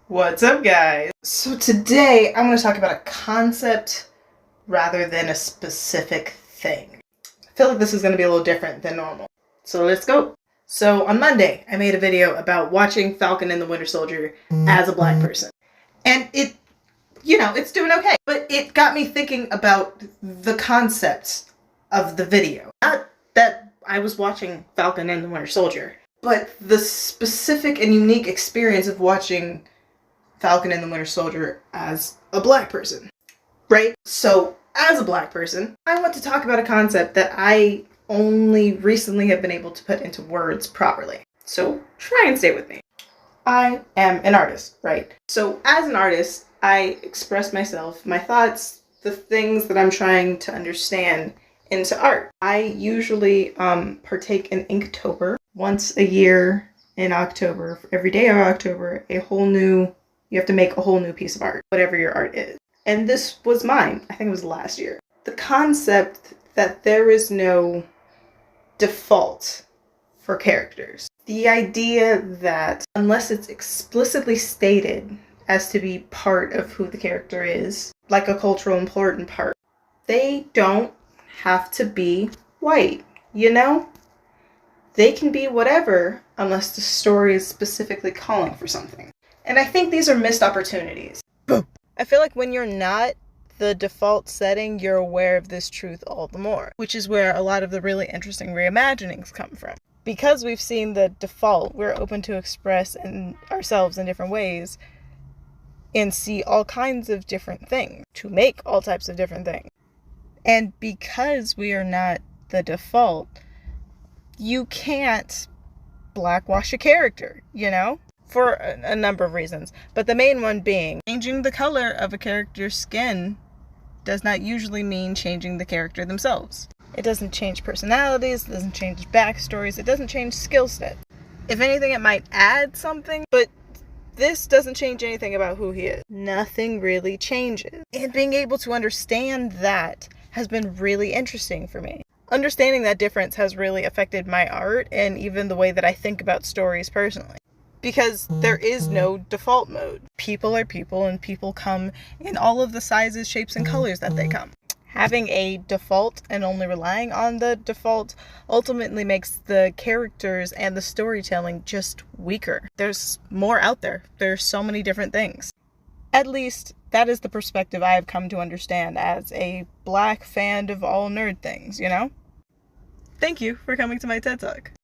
What's up, guys? So today I'm going to talk about a concept rather than a specific thing. I feel like this is going to be a little different than normal. So let's go. So on Monday, I made a video about watching Falcon and the Winter Soldier as a black person. And it's doing okay. But it got me thinking about the concept of the video. Not that I was watching Falcon and the Winter Soldier, but the specific and unique experience of watching Falcon and the Winter Soldier as a black person, right? So, as a black person, I want to talk about a concept that I only recently have been able to put into words properly. So, try and stay with me. I am an artist, right? So, as an artist, I express myself, my thoughts, the things that I'm trying to understand into art. I usually partake in Inktober once a year in October. Every day of October, you have to make a whole new piece of art, whatever your art is. And this was mine. I think it was last year. The concept that there is no default for characters. The idea that unless it's explicitly stated as to be part of who the character is, like a cultural important part, they don't have to be white, They can be whatever unless the story is specifically calling for something. And I think these are missed opportunities. I feel like when you're not the default setting, you're aware of this truth all the more, which is where a lot of the really interesting reimaginings come from. Because we've seen the default, we're open to express ourselves in different ways and see all kinds of different things, to make all types of different things. And because we are not the default, you can't blackwash a character, for a number of reasons. But the main one being, changing the color of a character's skin does not usually mean changing the character themselves. It doesn't change personalities, it doesn't change backstories, it doesn't change skill sets. If anything, it might add something, but this doesn't change anything about who he is. Nothing really changes. And being able to understand that has been really interesting for me. Understanding that difference has really affected my art and even the way that I think about stories personally. Because there is no default mode. People are people, and people come in all of the sizes, shapes, and colors that they come. Having a default and only relying on the default ultimately makes the characters and the storytelling just weaker. There's more out there. There's so many different things. At least, that is the perspective I have come to understand as a black fan of all nerd things, Thank you for coming to my TED Talk.